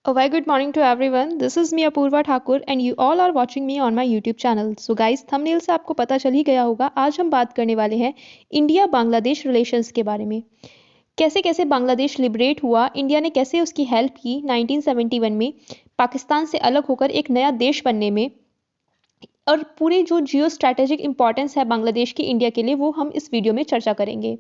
A very good morning to everyone. This is me Apurva Thakur and you all are watching me on my YouTube channel. So guys, thumbnail से आपको पता चल ही गया होगा आज हम बात करने वाले हैं इंडिया बांग्लादेश रिलेशंस के बारे में। कैसे कैसे बांग्लादेश लिबरेट हुआ, इंडिया ने कैसे उसकी हेल्प की 1971 में पाकिस्तान से अलग होकर एक नया देश बनने में, और पूरी जो जियो स्ट्रैटेजिक इंपॉर्टेंस है बांग्लादेश की इंडिया के लिए वो हम इस वीडियो में चर्चा करेंगे।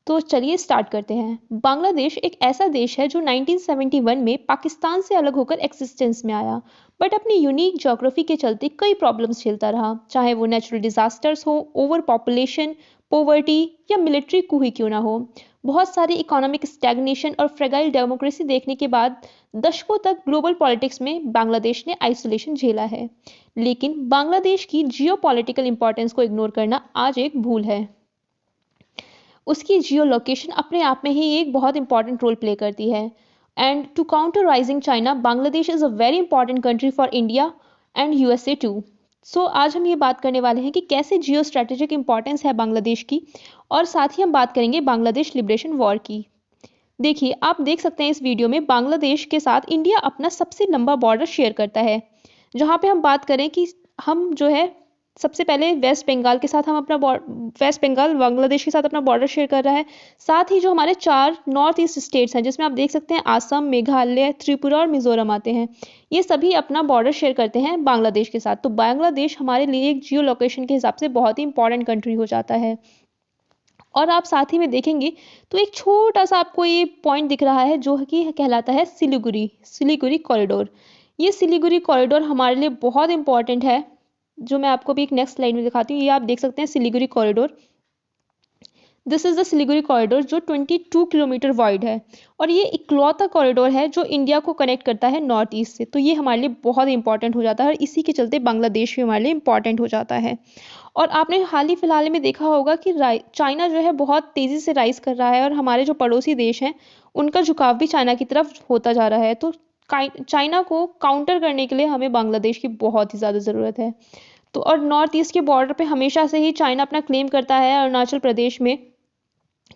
तो चलिए स्टार्ट करते हैं। बांग्लादेश एक ऐसा देश है जो 1971 में पाकिस्तान से अलग होकर एक्सिस्टेंस में आया, बट अपनी यूनिक ज्योग्राफी के चलते कई प्रॉब्लम्स झेलता रहा, चाहे वो नेचुरल डिजास्टर्स हो, ओवर पॉपुलेशन, पोवर्टी या मिलिट्री कू ही क्यों ना हो। बहुत सारी इकोनॉमिक स्टैग्नेशन और फ्रेगाइल डेमोक्रेसी देखने के बाद दशकों तक ग्लोबल पॉलिटिक्स में बांग्लादेश ने आइसोलेशन झेला है। लेकिन बांग्लादेश की जियो पॉलिटिकल इंपॉर्टेंस को इग्नोर करना आज एक भूल है। उसकी जियो लोकेशन अपने आप में ही एक बहुत इंपॉर्टेंट रोल प्ले करती है। And to counter rising China, Bangladesh is a very important country for India and USA too. So आज हम ये बात करने वाले हैं कि कैसे जियो स्ट्रैटेजिक इंपॉर्टेंस है बांग्लादेश की, और साथ ही हम बात करेंगे बांग्लादेश लिबरेशन वॉर की। देखिए, आप देख सकते हैं इस वीडियो में बांग्लादेश के साथ इंडिया अपना सबसे लंबा बॉर्डर शेयर करता है। जहाँ पे हम बात करें कि हम जो है सबसे पहले वेस्ट बंगाल के साथ हम अपना वेस्ट बंगाल बांग्लादेश के साथ अपना बॉर्डर शेयर कर रहा है। साथ ही जो हमारे 4 नॉर्थ ईस्ट स्टेट्स हैं, जिसमें आप देख सकते हैं आसम, मेघालय, त्रिपुरा और मिजोरम आते हैं, ये सभी अपना बॉर्डर शेयर करते हैं बांग्लादेश के साथ। तो बांग्लादेश हमारे लिए एक जियो लोकेशन के हिसाब से बहुत ही इंपॉर्टेंट कंट्री हो जाता है। और आप साथ ही में देखेंगे तो एक छोटा सा आपको ये पॉइंट दिख रहा है जो कि कहलाता है सिलीगुड़ी कॉरिडोर। ये सिलीगुड़ी कॉरिडोर हमारे लिए बहुत इंपॉर्टेंट है, जो मैं आपको भी एक नेक्स्ट स्लाइड में दिखाती हूँ। ये आप देख सकते हैं Siliguri corridor. This is the Siliguri corridor जो 22 किलोमीटर वाइड है, और ये इकलौता कॉरिडोर है जो इंडिया को कनेक्ट करता है नॉर्थ ईस्ट से। तो ये हमारे लिए बहुत इंपॉर्टेंट हो जाता है, और इसी के चलते बांग्लादेश भी हमारे लिए इंपॉर्टेंट हो जाता है। और आपने हाल ही फिलहाल में देखा होगा कि चाइना जो है बहुत तेज़ी से राइज कर रहा है, और हमारे जो पड़ोसी देश हैं उनका झुकाव भी चाइना की तरफ होता जा रहा है। तो चाइना को काउंटर करने के लिए हमें बांग्लादेश की बहुत ही ज़्यादा ज़रूरत है। तो और नॉर्थ ईस्ट के बॉर्डर पे हमेशा से ही चाइना अपना क्लेम करता है अरुणाचल प्रदेश में,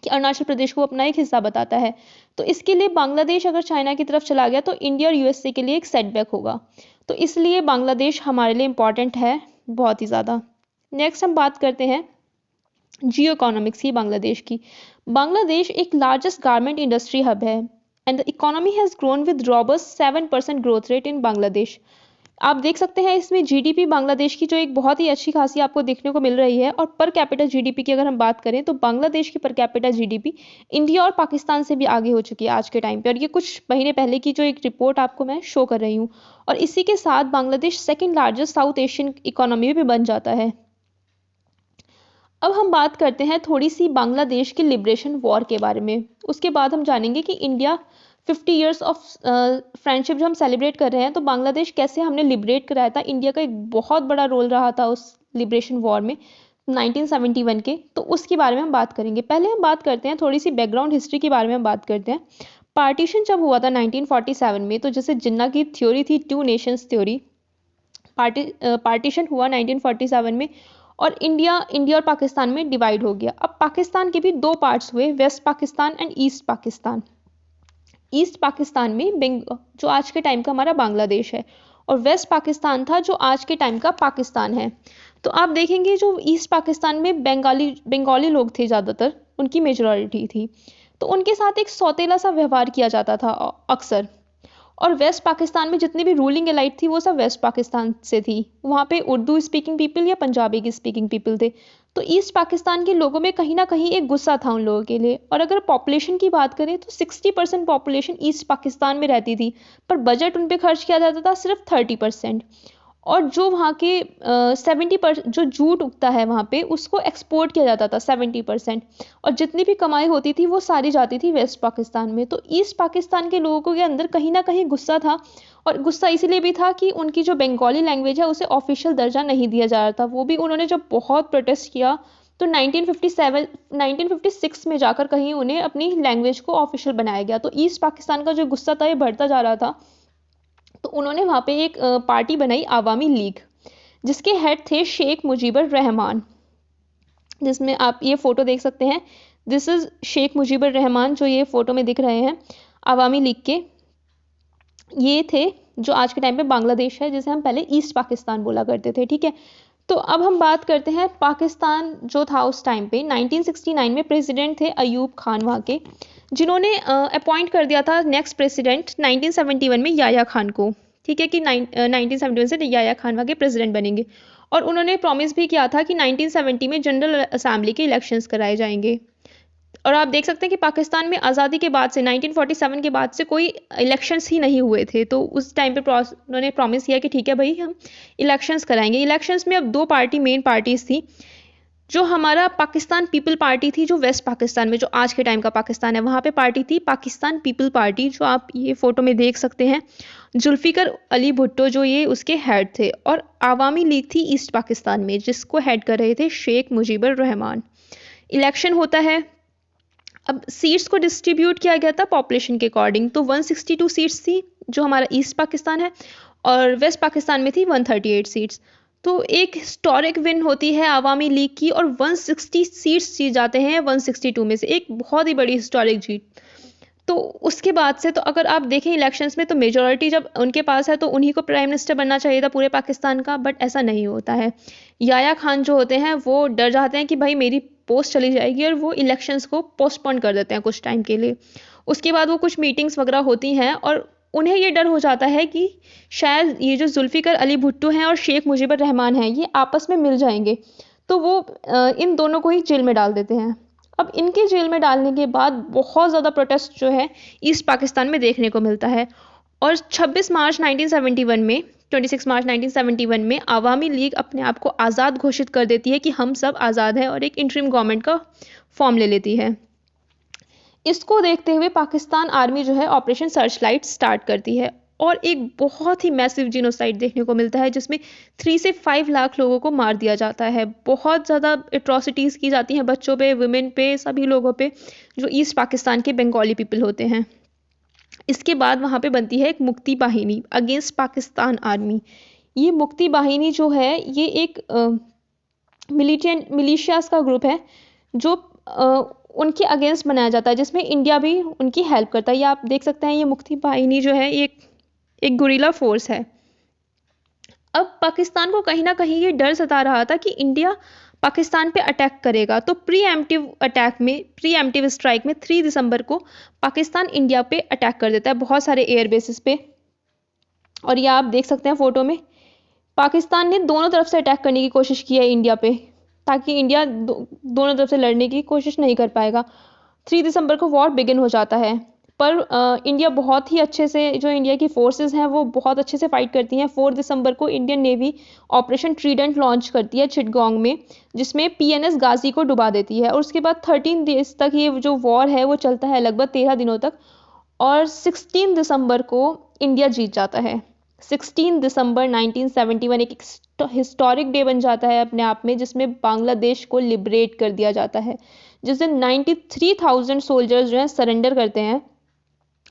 कि अरुणाचल प्रदेश को अपना एक हिस्सा बताता है। तो इसके लिए बांग्लादेश अगर चाइना की तरफ चला गया तो इंडिया और यूएसए के लिए एक सेटबैक होगा। तो इसलिए बांग्लादेश हमारे लिए इम्पॉर्टेंट है बहुत ही ज़्यादा। नेक्स्ट हम बात करते हैं जियो इकोनॉमिक्स की बांग्लादेश की। बांग्लादेश एक लार्जेस्ट गारमेंट इंडस्ट्री हब है, and the economy has grown with robust 7% growth rate in Bangladesh. आप देख सकते हैं इसमें जीडीपी बांग्लादेश की जो एक बहुत ही अच्छी खासी आपको देखने को मिल रही है। और पर कैपिटा जीडीपी की अगर हम बात करें तो बांग्लादेश की पर कैपिटा जीडीपी इंडिया और पाकिस्तान से भी आगे हो चुकी है आज के टाइम पे, और ये कुछ महीने पहले की जो एक रिपोर्ट आपको मैं शो कर रही हूँ। और इसी के साथ Bangladesh second largest south Asian economy भी बन जाता है। अब हम बात करते हैं थोड़ी सी बांग्लादेश की लिबरेशन वॉर के बारे में। उसके बाद हम जानेंगे कि इंडिया 50 ईयर्स ऑफ फ्रेंडशिप जो हम सेलिब्रेट कर रहे हैं, तो बांग्लादेश कैसे हमने लिबरेट कराया था। इंडिया का एक बहुत बड़ा रोल रहा था उस लिबरेशन वॉर में 1971 के, तो उसके बारे में हम बात करेंगे। पहले हम बात करते हैं थोड़ी सी बैकग्राउंड हिस्ट्री के बारे में हम बात करते हैं। पार्टीशन जब हुआ था 1947 में, तो जैसे जिन्ना की थ्योरी थी, 2 नेशंस थ्योरी, पार्टीशन हुआ 1947 में, और इंडिया और पाकिस्तान में डिवाइड हो गया। अब पाकिस्तान के भी 2 पार्ट्स हुए, west Pakistan and east Pakistan. East Pakistan में जो आज के टाइम का हमारा बांग्लादेश है, और वेस्ट पाकिस्तान था जो आज के टाइम का पाकिस्तान है। तो आप देखेंगे जो ईस्ट पाकिस्तान में बंगाली लोग थे, ज़्यादातर उनकी मेजॉरिटी थी, तो उनके साथ एक सौतेला सा व्यवहार किया जाता था अक्सर। और वेस्ट पाकिस्तान में जितनी भी रूलिंग एलाइट थी वो सब वेस्ट पाकिस्तान से थी। वहाँ पे उर्दू स्पीकिंग पीपल या पंजाबी की स्पीकिंग पीपल थे। तो ईस्ट पाकिस्तान के लोगों में कहीं ना कहीं एक गुस्सा था उन लोगों के लिए। और अगर पॉपुलेशन की बात करें तो 60% पॉपुलेशन ईस्ट पाकिस्तान में रहती थी, पर बजट उन पर खर्च किया जाता था सिर्फ 30%। और जो वहाँ के 70% जो जूट उगता है वहाँ पे, उसको एक्सपोर्ट किया जाता था 70%, और जितनी भी कमाई होती थी वो सारी जाती थी वेस्ट पाकिस्तान में। तो ईस्ट पाकिस्तान के लोगों के अंदर कहीं ना कहीं गुस्सा था, और गुस्सा इसीलिए भी था कि उनकी जो बंगाली लैंग्वेज है उसे ऑफिशियल दर्जा नहीं दिया जा रहा था। वो भी उन्होंने जब बहुत प्रोटेस्ट किया तो 1956 में जाकर कहीं उन्हें अपनी लैंग्वेज को ऑफिशियल बनाया गया। तो ईस्ट पाकिस्तान का जो गुस्सा था ये बढ़ता जा रहा था। तो उन्होंने वहाँ पे एक पार्टी बनाई, आवामी लीग, जिसके हेड थे शेख मुजीबुर रहमान, जिसमें आप ये फ़ोटो देख सकते हैं। दिस इज़ शेख मुजीबुर रहमान जो ये फ़ोटो में दिख रहे हैं, आवामी लीग के। ये थे जो आज के टाइम पे बांग्लादेश है, जिसे हम पहले ईस्ट पाकिस्तान बोला करते थे, ठीक है। तो अब हम बात करते हैं पाकिस्तान जो था उस टाइम पे 1969 में प्रेसिडेंट थे अयूब खान वहाँ के, जिन्होंने अपॉइंट कर दिया था नेक्स्ट प्रेसिडेंट 1971 में याया खान को, ठीक है, कि 1971 से याया खान वहाँ के प्रेसिडेंट बनेंगे। और उन्होंने प्रॉमिस भी किया था कि 1970 में जनरल असेंबली के इलेक्शंस कराए जाएंगे। और आप देख सकते हैं कि पाकिस्तान में आज़ादी के बाद से 1947 के बाद से कोई इलेक्शंस ही नहीं हुए थे, तो उस टाइम पे उन्होंने प्रॉमिस किया कि ठीक है भाई, हम इलेक्शंस कराएंगे। इलेक्शंस में अब दो पार्टी मेन पार्टीज थी। जो हमारा पाकिस्तान पीपल पार्टी थी, जो वेस्ट पाकिस्तान में, जो आज के टाइम का पाकिस्तान है, वहाँ पे पार्टी थी पाकिस्तान पीपल पार्टी, जो आप ये फोटो में देख सकते हैं। जुल्फिकर अली भुट्टो जो ये उसके हेड थे। और आवामी लीग थी ईस्ट पाकिस्तान में, जिसको हेड कर रहे थे शेख मुजीबुर रहमान। इलेक्शन होता है। अब सीट्स को डिस्ट्रीब्यूट किया गया था पॉपुलेशन के अकॉर्डिंग, तो 162 सीट्स थी जो हमारा ईस्ट पाकिस्तान है, और वेस्ट पाकिस्तान में थी 138 सीट्स। तो एक हिस्टोरिक विन होती है आवामी लीग की, और 160 सीट्स जीत जाते हैं 162 में से, एक बहुत ही बड़ी हिस्टोरिक जीत। तो उसके बाद से तो अगर आप देखें इलेक्शंस में, तो मेजॉरिटी जब उनके पास है तो उन्हीं को प्राइम मिनिस्टर बनना चाहिए था पूरे पाकिस्तान का, बट ऐसा नहीं होता है। याया खान जो होते हैं वो डर जाते हैं कि भाई मेरी पोस्ट चली जाएगी, और वो इलेक्शंस को पोस्टपोन कर देते हैं कुछ टाइम के लिए। उसके बाद वो कुछ मीटिंग्स वगैरह होती हैं, और उन्हें ये डर हो जाता है कि शायद ये जो जुल्फिकर अली भुट्टो हैं और शेख मुजीबुर रहमान हैं, ये आपस में मिल जाएंगे, तो वो इन दोनों को ही जेल में डाल देते हैं। अब इनके जेल में डालने के बाद बहुत ज़्यादा प्रोटेस्ट जो है ईस्ट पाकिस्तान में देखने को मिलता है। और 26 मार्च 1971 में 26 मार्च 1971 में आवामी लीग अपने आप को आज़ाद घोषित कर देती है कि हम सब आज़ाद हैं, और एक इंटरिम गवर्नमेंट का फॉर्म ले लेती है। इसको देखते हुए पाकिस्तान आर्मी जो है ऑपरेशन सर्चलाइट स्टार्ट करती है, और एक बहुत ही मैसिव जीनोसाइड देखने को मिलता है, जिसमें 3 से 5 लाख लोगों को मार दिया जाता है। बहुत ज़्यादा एट्रॉसिटीज़ की जाती हैं बच्चों पे, वुमेन पे, सभी लोगों पे जो ईस्ट पाकिस्तान के बंगाली पीपल होते हैं। इसके बाद वहाँ पे बनती है एक मुक्ति बाहिनी अगेंस्ट पाकिस्तान आर्मी। ये मुक्ति बाहिनी जो है ये एक मिलिटेंट मिलिशियास का ग्रुप है, जो उनके अगेंस्ट बनाया जाता है, जिसमें इंडिया भी उनकी हेल्प करता है। ये आप देख सकते हैं, ये मुक्ति बाहिनी जो है एक गुरिल्ला फोर्स है। अब पाकिस्तान को कहीं ना कहीं ये डर सता रहा था कि इंडिया पाकिस्तान पे अटैक करेगा, तो प्री एम्प्टिव स्ट्राइक में 3 दिसंबर को पाकिस्तान इंडिया पे अटैक कर देता है, बहुत सारे एयर बेसिस पे। और ये आप देख सकते हैं फोटो में, पाकिस्तान ने दोनों तरफ से अटैक करने की कोशिश की है इंडिया पे, ताकि इंडिया दोनों तरफ से लड़ने की कोशिश नहीं कर पाएगा। 3 दिसंबर को वॉर बिगिन हो जाता है, पर इंडिया बहुत ही अच्छे से, जो इंडिया की फोर्सेस हैं वो बहुत अच्छे से फाइट करती हैं। 4 दिसंबर को Indian navy operation Trident launch करती है चिटगोंग में, जिसमें पीएनएस गाजी को डुबा देती है। और उसके बाद 13 डेज तक ये जो वॉर है वो चलता है, लगभग 13 दिनों तक। और 16 दिसंबर को इंडिया जीत जाता है। 16 दिसंबर 1971 एक हिस्टोरिक डे बन जाता है अपने आप में, जिसमें बांग्लादेश को लिबरेट कर दिया जाता है, जिस दिन 93,000 सोल्जर्स जो हैं सरेंडर करते हैं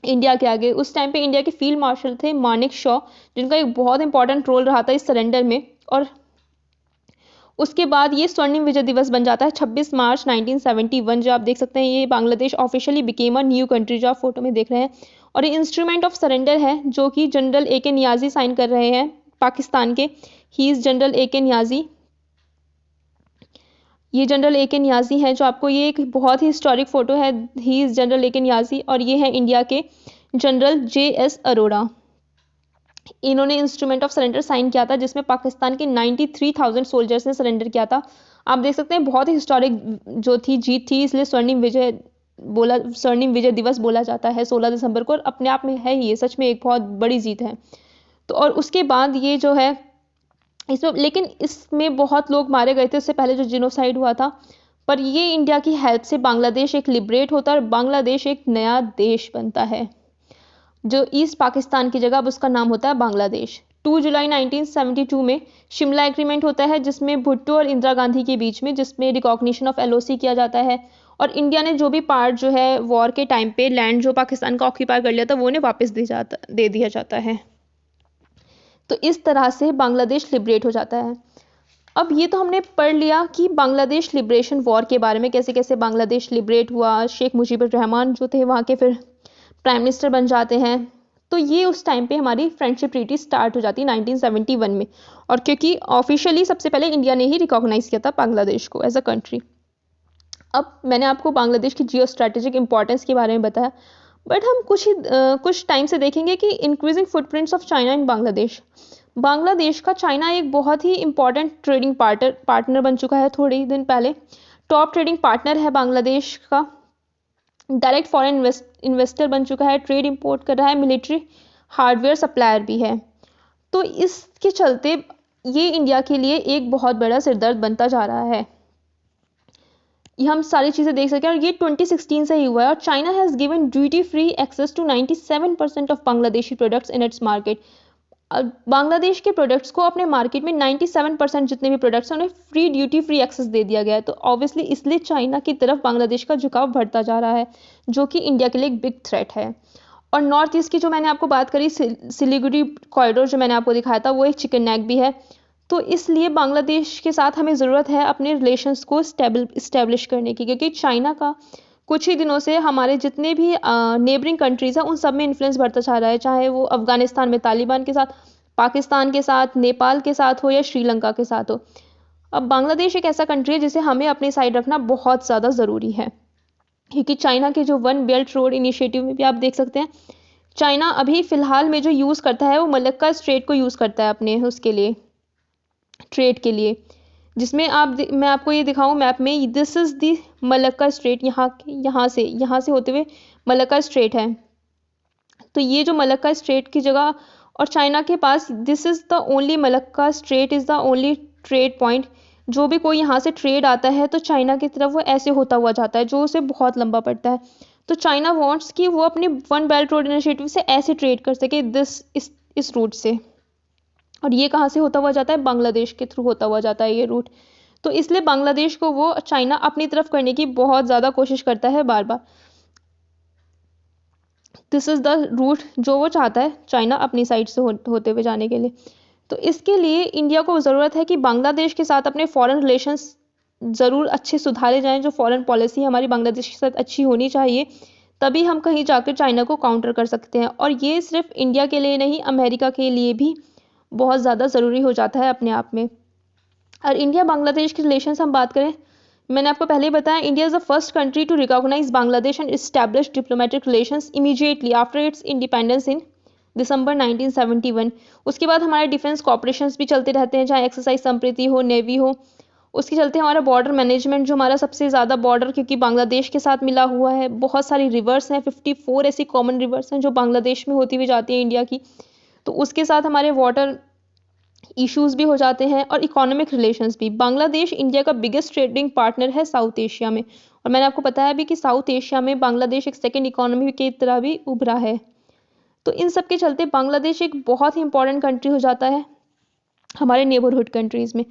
इंडिया के आगे। उस टाइम पे इंडिया के फील्ड मार्शल थे मानिक शॉ, जिनका एक बहुत इंपॉर्टेंट रोल रहा था इस सरेंडर में। और उसके बाद ये स्वर्णिम विजय दिवस बन जाता है 26 मार्च 1971, जो आप देख सकते हैं। ये Bangladesh officially became a new country, जो आप फोटो में देख रहे हैं। और ये इंस्ट्रूमेंट ऑफ सरेंडर है, जो कि जनरल ए के नियाजी साइन कर रहे हैं पाकिस्तान के। ही इज़ जनरल ए के नियाजी। ये जनरल ए के नियाजी हैं, जो आपको, ये एक बहुत ही हिस्टोरिक फोटो है। ही इज़ जनरल ए के नियाजी। और ये है इंडिया के जनरल JS अरोड़ा। इन्होंने इंस्ट्रूमेंट ऑफ सरेंडर साइन किया था, जिसमें पाकिस्तान के 93,000 सोल्जर्स ने सरेंडर किया था। आप देख सकते हैं बहुत ही हिस्टोरिक जो थी जीत थी, इसलिए स्वर्णिम विजय दिवस बोला जाता है 16 दिसंबर को। और अपने आप में है ही ये सच में एक बहुत बड़ी जीत है। तो और उसके बाद ये जो है इसमें, लेकिन इसमें बहुत लोग मारे गए थे उससे पहले जो जिनोसाइड हुआ था। पर ये इंडिया की हेल्प से बांग्लादेश एक लिबरेट होता है, और बांग्लादेश एक नया देश बनता है, जो ईस्ट पाकिस्तान की जगह अब उसका नाम होता है बांग्लादेश। 2 जुलाई 1972 में शिमला एग्रीमेंट होता है, जिसमें भुट्टो और इंदिरा गांधी के बीच में, जिसमें रिकॉग्निशन ऑफ LOC किया जाता है। और इंडिया ने जो भी पार्ट जो है वॉर के टाइम पे लैंड जो पाकिस्तान का ऑक्यूपाई कर लिया था, वो उन्हें वापस दे दिया जाता है। तो इस तरह से बांग्लादेश लिबरेट हो जाता है। अब ये तो हमने पढ़ लिया कि बांग्लादेश लिबरेशन वॉर के बारे में, कैसे कैसे बांग्लादेश लिबरेट हुआ। शेख मुजीबुर रहमान जो थे वहाँ के फिर प्राइम मिनिस्टर बन जाते हैं। तो ये उस टाइम पे हमारी फ्रेंडशिप ट्रीटी स्टार्ट हो जाती है 1971 में। और क्योंकि ऑफिशियली सबसे पहले इंडिया ने ही रिकॉग्नाइज किया था बांग्लादेश को एज अ कंट्री। अब मैंने आपको बांग्लादेश की जियो स्ट्रेटेजिक इंपॉर्टेंस के बारे में बताया, बट हम कुछ टाइम से देखेंगे कि increasing footprints of China in Bangladesh. Bangladesh का चाइना एक बहुत ही इंपॉर्टेंट ट्रेडिंग पार्टनर बन चुका है। थोड़े ही दिन पहले टॉप ट्रेडिंग पार्टनर है बांग्लादेश का, डायरेक्ट फॉरेन इन्वेस्टर बन चुका है, ट्रेड इंपोर्ट कर रहा है, मिलिट्री हार्डवेयर सप्लायर भी है। तो इसके चलते ये इंडिया के लिए एक बहुत बड़ा सिरदर्द बनता जा रहा है। ये हम सारी चीज़ें देख सकते हैं, और ये 2016 से ही हुआ है। और China has given duty free access to 97% of Bangladeshi products in its market. Bangladesh के प्रोडक्ट्स को अपने मार्केट में 97% जितने भी प्रोडक्ट्स हैं उन्हें फ्री ड्यूटी फ्री एक्सेस दे दिया गया है। तो ऑब्वियसली इसलिए चाइना की तरफ बांग्लादेश का झुकाव बढ़ता जा रहा है, जो कि इंडिया के लिए एक बिग थ्रेट है। और नॉर्थ ईस्ट की जो मैंने आपको बात करी, सिलीगुड़ी कॉरिडोर जो मैंने आपको दिखाया था, वो एक चिकन नेक भी है। तो इसलिए बांग्लादेश के साथ हमें ज़रूरत है अपने रिलेशंस को इस्टेब्लिश करने की, क्योंकि चाइना का कुछ ही दिनों से हमारे जितने भी नेबरिंग कंट्रीज़ हैं उन सब में इन्फ्लुएंस बढ़ता जा रहा है, चाहे वो अफगानिस्तान में तालिबान के साथ, पाकिस्तान के साथ, नेपाल के साथ हो या श्रीलंका के साथ हो। अब बांग्लादेश एक ऐसा कंट्री है जिसे हमें अपनी साइड रखना बहुत ज़्यादा ज़रूरी है, क्योंकि चाइना के जो वन बेल्ट रोड इनिशिएटिव में भी आप देख सकते हैं, चाइना अभी फ़िलहाल में जो यूज़ करता है वो मलक्का स्ट्रेट को यूज़ करता है अपने उसके लिए, ट्रेड के लिए, जिसमें मैं आपको ये दिखाऊं मैप में, this is the Malacca strait. यहाँ से होते हुए मलक्का स्ट्रेट है। तो ये जो मलक्का स्ट्रेट की जगह, और चाइना के पास this is the only Malacca strait is the only trade point. जो भी कोई यहाँ से ट्रेड आता है तो चाइना की तरफ वो ऐसे होता हुआ जाता है, जो उसे बहुत लंबा पड़ता है। तो चाइना वांट्स कि वो अपने वन बेल्ट रोड इनिशिएटिव से ऐसे ट्रेड कर सके इस रूट से। और ये कहाँ से होता हुआ जाता है? बांग्लादेश के थ्रू होता हुआ जाता है ये रूट। तो इसलिए बांग्लादेश को वो चाइना अपनी तरफ करने की बहुत ज़्यादा कोशिश करता है बार बार। दिस इज़ द रूट जो वो चाहता है चाइना अपनी साइड से होते हुए जाने के लिए। तो इसके लिए इंडिया को ज़रूरत है कि बांग्लादेश के साथ अपने फॉरेन रिलेशंस ज़रूर अच्छे सुधारे जाएं। जो फॉरेन पॉलिसी हमारी बांग्लादेश के साथ अच्छी होनी चाहिए, तभी हम कहीं जाकर चाइना को काउंटर कर सकते हैं। और ये सिर्फ इंडिया के लिए नहीं, अमेरिका के लिए भी बहुत ज़्यादा ज़रूरी हो जाता है अपने आप में। और इंडिया बांग्लादेश के रिलेशंस हम बात करें, मैंने आपको पहले ही बताया, India is the first country to recognize Bangladesh and establish diplomatic relations immediately after its independence in December 1971। उसके बाद हमारे डिफेंस कॉपरेशंस भी चलते रहते हैं, चाहे एक्सरसाइज संप्रीति हो, नेवी हो। उसके चलते हमारा बॉर्डर मैनेजमेंट, जो हमारा सबसे ज़्यादा बॉर्डर क्योंकि बांग्लादेश के साथ मिला हुआ है, बहुत सारी रिवर्स हैं, 54 ऐसी कॉमन रिवर्स हैं जो बांग्लादेश में होती हुई जाती हैं इंडिया की। तो उसके साथ हमारे वाटर इश्यूज़ भी हो जाते हैं, और इकोनॉमिक रिलेशंस भी। बांग्लादेश इंडिया का बिगेस्ट ट्रेडिंग पार्टनर है साउथ एशिया में, और मैंने आपको बताया भी कि साउथ एशिया में बांग्लादेश एक सेकेंड इकोनॉमी की तरह भी उभरा है। तो इन सब के चलते बांग्लादेश एक बहुत ही इंपॉर्टेंट कंट्री हो जाता है हमारे नेबरहुड कंट्रीज़ में।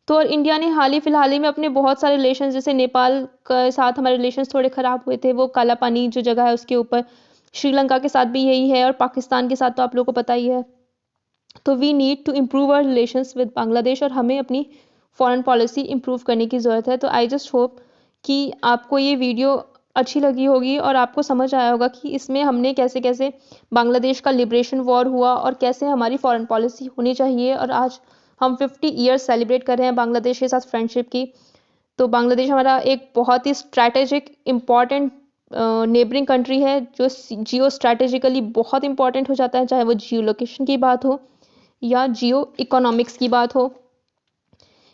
तो और इंडिया ने फिलहाल ही में अपने बहुत सारे रिलेशन, जैसे नेपाल के साथ हमारे रिलेशन थोड़े ख़राब हुए थे, वो काला पानी जो जगह है उसके ऊपर, श्रीलंका के साथ भी यही है, और पाकिस्तान के साथ तो आप लोगों को पता ही है। तो we need to improve our relations with Bangladesh, और हमें अपनी फॉरेन पॉलिसी इम्प्रूव करने की ज़रूरत है। तो आई जस्ट होप कि आपको ये वीडियो अच्छी लगी होगी और आपको समझ आया होगा कि इसमें हमने कैसे कैसे बांग्लादेश का लिबरेशन वॉर हुआ और कैसे हमारी फॉरेन पॉलिसी होनी चाहिए। और आज हम 50 ईयर्स सेलिब्रेट कर रहे हैं बांग्लादेश के साथ फ्रेंडशिप की। तो बांग्लादेश हमारा एक बहुत ही स्ट्रैटेजिक इम्पॉर्टेंट नेबरिंग कंट्री है, जो जियो स्ट्रैटेजिकली बहुत इंपॉर्टेंट हो जाता है, चाहे वो जियो लोकेशन की बात हो या जियो इकोनॉमिक्स की बात हो।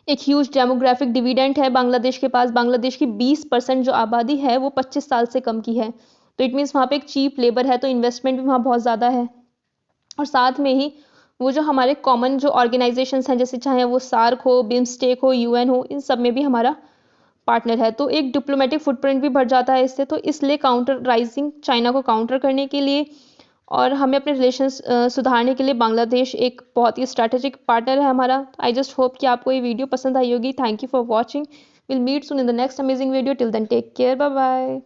एक ह्यूज डेमोग्राफिक डिविडेंड है बांग्लादेश के पास। बांग्लादेश की 20% जो आबादी है वो 25 साल से कम की है। तो इट मीन्स वहाँ पे एक चीप लेबर है, तो इन्वेस्टमेंट भी वहाँ बहुत ज़्यादा है। और साथ में ही वो जो हमारे कॉमन जो ऑर्गेनाइजेशंस हैं, जैसे चाहे वो सार्क हो, बिम्स्टेक हो, यूएन हो, इन सब में भी हमारा पार्टनर है। तो एक डिप्लोमेटिक फुटप्रिंट भी बढ़ जाता है इससे। तो इसलिए राइजिंग चाइना को काउंटर करने के लिए और हमें अपने रिलेशंस सुधारने के लिए बांग्लादेश एक बहुत ही स्ट्रैटेजिक पार्टनर है हमारा। आई जस्ट होप कि आपको ये वीडियो पसंद आई होगी। Thank you for watching. Will meet soon in the next amazing video. Till then take care, bye bye.